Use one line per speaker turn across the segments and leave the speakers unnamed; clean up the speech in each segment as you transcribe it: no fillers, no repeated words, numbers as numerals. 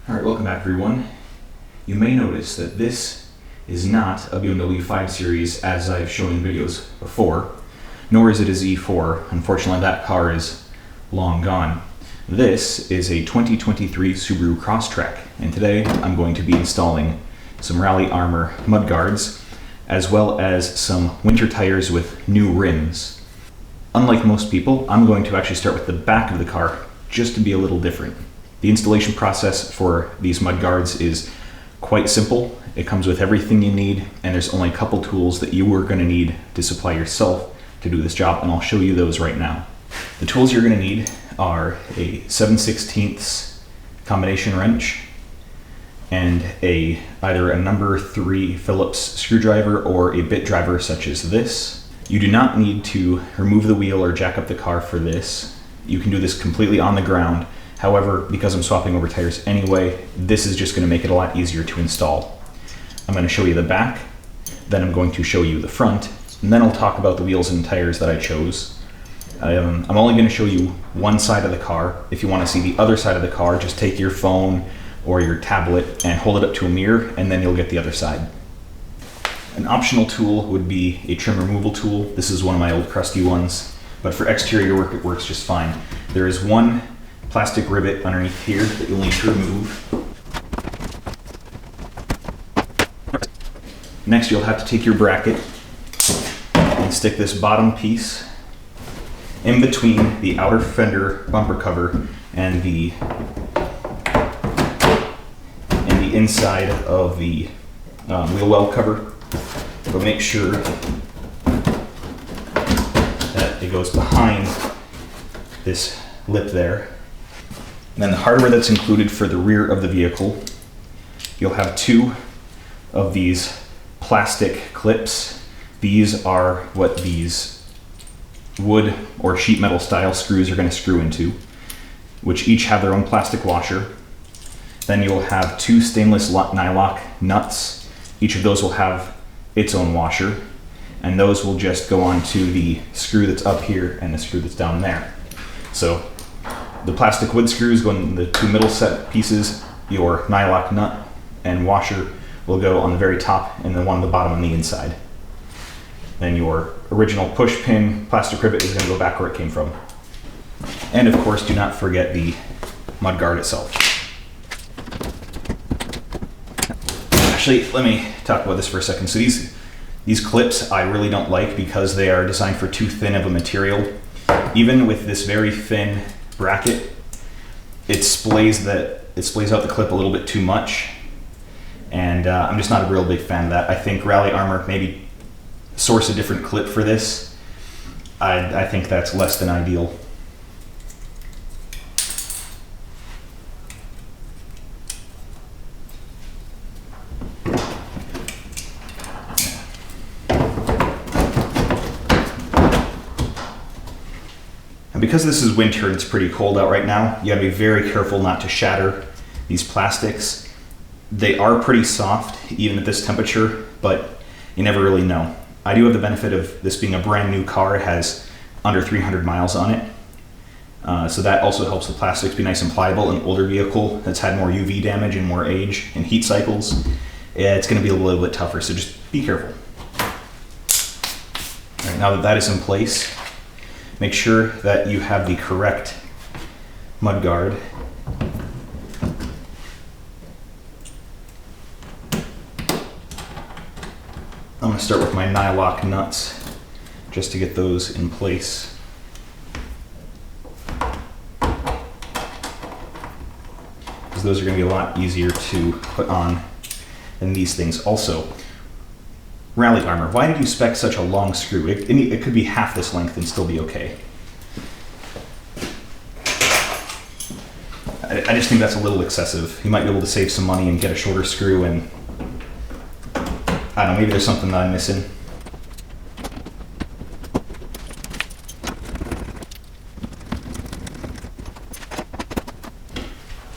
Alright, welcome back everyone. You may notice that this is not a BMW 5 Series as I've shown in videos before, nor is it a Z4. Unfortunately, that car is long gone. This is a 2023 Subaru Crosstrek, and today I'm going to be installing some Rally Armor mudguards, as well as some winter tires with new rims. Unlike most people, I'm going to actually start with the back of the car, just to be a little different. The installation process for these mudguards is quite simple. It comes with everything you need, and there's only a couple tools that you are going to need to supply yourself to do this job, and I'll show you those right now. The tools you're going to need are a 7/16 combination wrench and either a number 3 Phillips screwdriver or a bit driver such as this. You do not need to remove the wheel or jack up the car for this. You can do this completely on the ground. However, because I'm swapping over tires anyway, this is just going to make it a lot easier to install. I'm going to show you the back, then I'm going to show you the front, and then I'll talk about the wheels and tires that I chose. I'm only going to show you one side of the car. If you want to see the other side of the car, just take your phone or your tablet and hold it up to a mirror, and then you'll get the other side. An optional tool would be a trim removal tool. This is one of my old crusty ones, but for exterior work it works just fine. There is one plastic rivet underneath here that you'll need to remove. Next, you'll have to take your bracket and stick this bottom piece in between the outer fender bumper cover and the inside of the wheel well cover. But make sure that it goes behind this lip there. And then the hardware that's included for the rear of the vehicle, you'll have 2 of these plastic clips. These are what these wood or sheet metal style screws are going to screw into, which each have their own plastic washer. Then you'll have 2 stainless nylock nuts. Each of those will have its own washer, and those will just go onto the screw that's up here and the screw that's down there. So the plastic wood screws go in the 2 middle set pieces. Your nylock nut and washer will go on the very top, and the one on the bottom on the inside. Then your original push pin plastic rivet is going to go back where it came from. And of course, do not forget the mudguard itself. Actually, let me talk about this for a second. So these clips I really don't like because they are designed for too thin of a material. Even with this very thin bracket, it splays out the clip a little bit too much, and I'm just not a real big fan of that. I think Rally Armor maybe source a different clip for this. I think that's less than ideal. Because this is winter and it's pretty cold out right now, you gotta be very careful not to shatter these plastics. They are pretty soft, even at this temperature, but you never really know. I do have the benefit of this being a brand new car. It has under 300 miles on it. So that also helps the plastics be nice and pliable. An older vehicle that's had more UV damage and more age and heat cycles, it's gonna be a little bit tougher, so just be careful. All right, now that that is in place, make sure that you have the correct mudguard. I'm going to start with my nylock nuts just to get those in place. Because those are going to be a lot easier to put on than these things. Also, Rally Armor, why did you spec such a long screw? It could be half this length and still be okay. I just think that's a little excessive. You might be able to save some money and get a shorter screw, and I don't know, maybe there's something that I'm missing.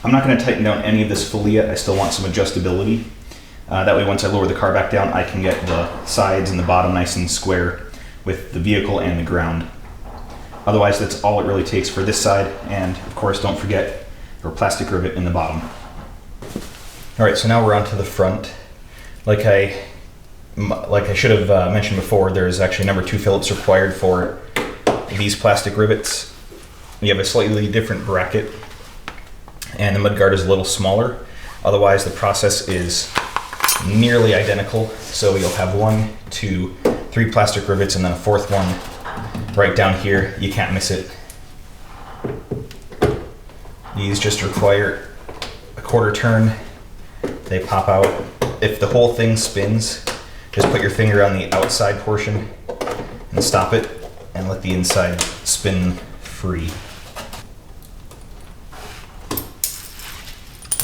I'm not going to tighten down any of this fully yet. I still want some adjustability. That way once I lower the car back down, I can get the sides and the bottom nice and square with the vehicle and the ground. Otherwise, that's all it really takes for this side, and of course don't forget your plastic rivet in the bottom. All right, so now we're on to the front. Like I should have mentioned before, there's actually number 2 Phillips required for these plastic rivets. You have a slightly different bracket, and the mudguard is a little smaller. Otherwise, the process is nearly identical. So you'll have 1, 2, 3 plastic rivets, and then a 4th one right down here. You can't miss it. These just require a 1/4 turn. They pop out. If the whole thing spins, just put your finger on the outside portion and stop it and let the inside spin free.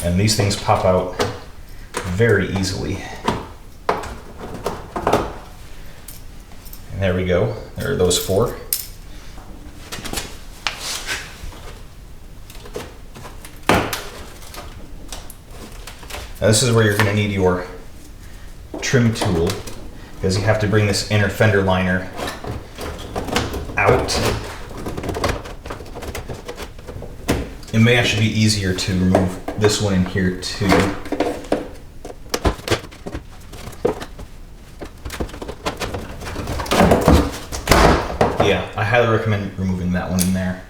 And these things pop out very easily. And there we go. There are those 4. Now this is where you're going to need your trim tool, because you have to bring this inner fender liner out. It may actually be easier to remove this one in here too. Yeah, I highly recommend removing that one in there.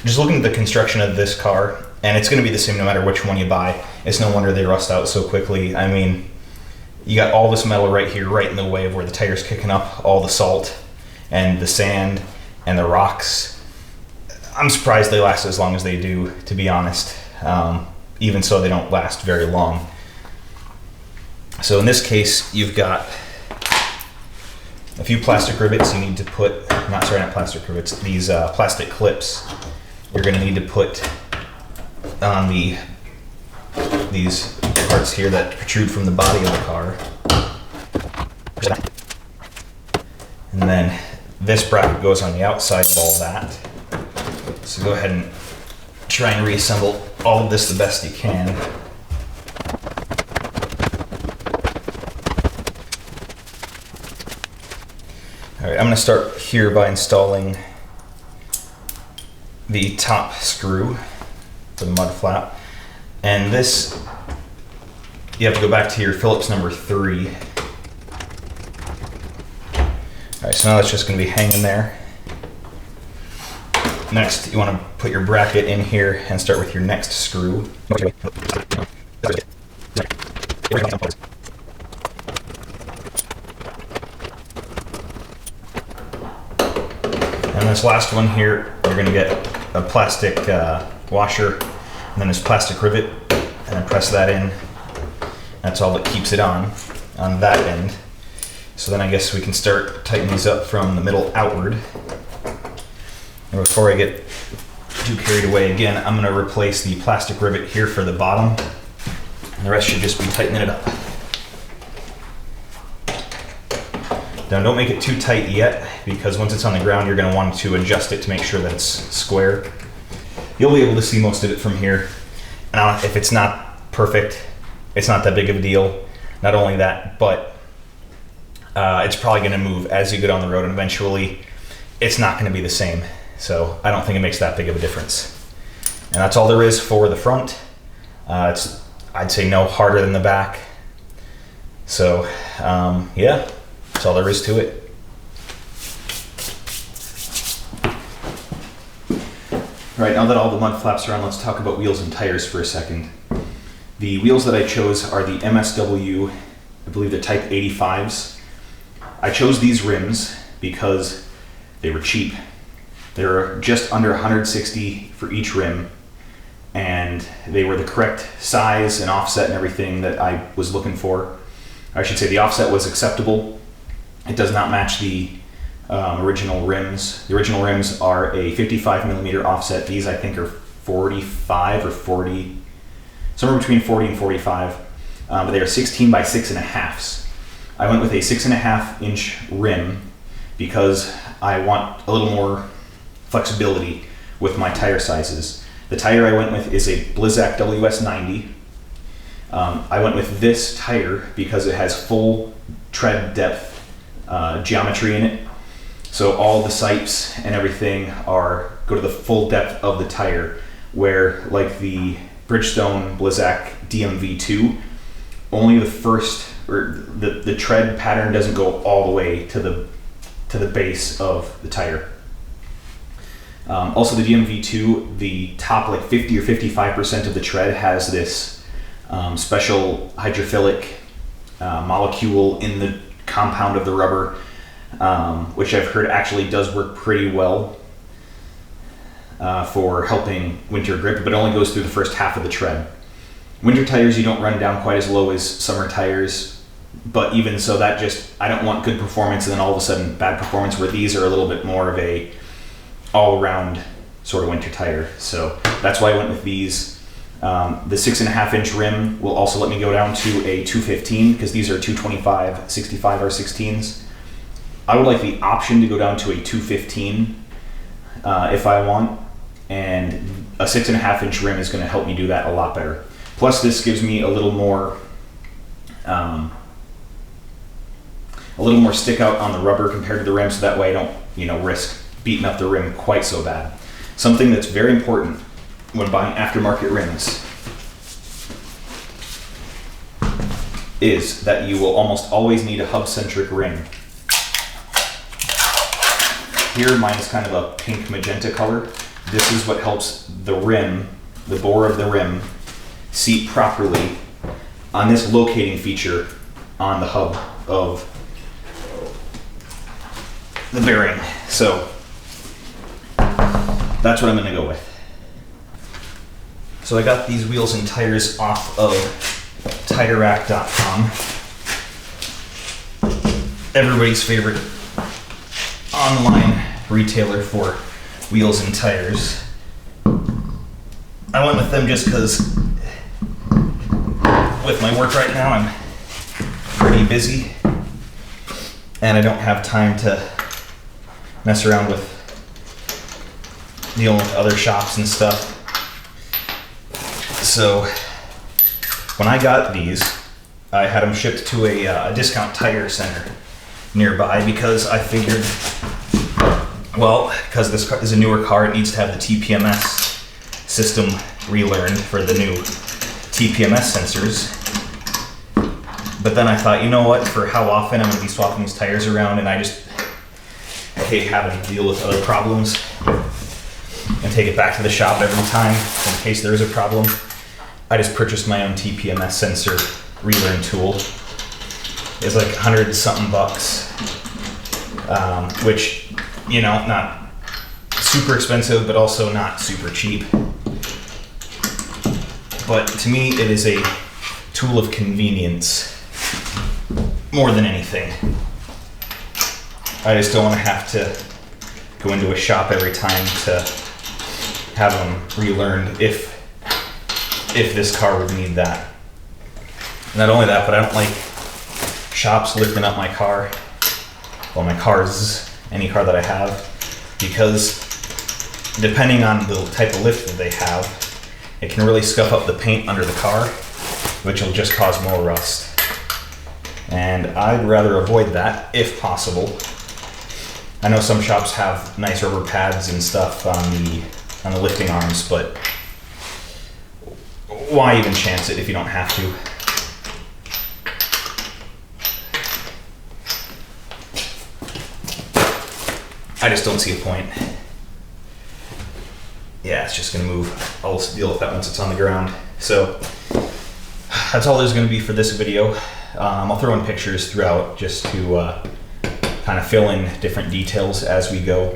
Just looking at the construction of this car, and it's going to be the same no matter which one you buy. It's no wonder they rust out so quickly. I mean, you got all this metal right here, right in the way of where the tire's kicking up, all the salt and the sand and the rocks. I'm surprised they last as long as they do, to be honest. Even so, they don't last very long. So in this case, you've got a few plastic rivets you need to put, not plastic rivets, these plastic clips you're going to need to put on these parts here that protrude from the body of the car. And then this bracket goes on the outside of all that. So go ahead and try and reassemble all of this the best you can. All right, I'm going to start here by installing the top screw for the mud flap. And this, you have to go back to your Phillips number 3. All right, so now that's just going to be hanging there. Next, you want to put your bracket in here and start with your next screw. And this last one here, you're going to get a plastic washer, and then this plastic rivet, and then press that in. That's all that keeps it on that end. So then I guess we can start tightening these up from the middle outward. And before I get too carried away again, I'm going to replace the plastic rivet here for the bottom. And the rest should just be tightening it up. Now don't make it too tight yet, because once it's on the ground, you're going to want to adjust it to make sure that it's square. You'll be able to see most of it from here. And if it's not perfect, it's not that big of a deal. Not only that, but it's probably going to move as you go down the road, and eventually it's not going to be the same. So I don't think it makes that big of a difference. And that's all there is for the front. It's, I'd say, no harder than the back. So yeah, that's all there is to it. All right, now that all the mud flaps are on, let's talk about wheels and tires for a second. The wheels that I chose are the MSW, I believe they're Type 85s. I chose these rims because they were cheap. They were just under $160 for each rim, and they were the correct size and offset and everything that I was looking for. I should say the offset was acceptable. It does not match the original rims. The original rims are a 55mm offset. These I think are 45 or 40, somewhere between 40 and 45, but they are 16 by 6.5s. I went with a 6.5-inch rim because I want a little more flexibility with my tire sizes. The tire I went with is a Blizzak WS90. I went with this tire because it has full tread depth geometry in it. So all the sipes and everything go to the full depth of the tire, where like the Bridgestone Blizzak DMV2, only the first, or the tread pattern doesn't go all the way to the base of the tire. Also the DMV2, the top like 50 or 55% of the tread has this special hydrophilic molecule in the compound of the rubber, which I've heard actually does work pretty well for helping winter grip, but it only goes through the first half of the tread. Winter tires you don't run down quite as low as summer tires, but even so, I don't want good performance and then all of a sudden bad performance, where these are a little bit more of a all-around sort of winter tire. So that's why I went with these. The 6.5-inch rim will also let me go down to a 215, because these are 225 65 R16s. I would like the option to go down to a 215 if I want, and a 6.5-inch rim is going to help me do that a lot better. Plus this gives me a little more stick out on the rubber compared to the rim, so that way I don't risk beating up the rim quite so bad. Something that's very important when buying aftermarket rims is that you will almost always need a hub-centric rim. Here mine is kind of a pink magenta color. This is what helps the rim, the bore of the rim, seat properly on this locating feature on the hub of the bearing. So that's what I'm going to go with. So I got these wheels and tires off of TireRack.com, everybody's favorite online retailer for wheels and tires. I went with them just because with my work right now I'm pretty busy and I don't have time to mess around with dealing with other shops and stuff. So when I got these, I had them shipped to a discount tire center nearby, because I figured, well, because this car is a newer car, it needs to have the TPMS system relearned for the new TPMS sensors. But then I thought, you know what, for how often I'm going to be swapping these tires around, and I hate having to deal with other problems and take it back to the shop every time in case there is a problem. I just purchased my own TPMS sensor relearn tool. It's like $100-something, which, not super expensive, but also not super cheap. But to me, it is a tool of convenience more than anything. I just don't want to have to go into a shop every time to have them relearned if this car would need that. Not only that, but I don't like shops lifting up my car, well, my cars, any car that I have, because depending on the type of lift that they have, it can really scuff up the paint under the car, which will just cause more rust. And I'd rather avoid that if possible. I know some shops have nice rubber pads and stuff on the lifting arms, but why even chance it if you don't have to? I just don't see a point. Yeah, it's just gonna move. I'll deal with that once it's on the ground. So that's all there's gonna be for this video. I'll throw in pictures throughout just to kind of fill in different details as we go.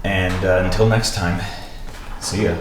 And until next time, see ya.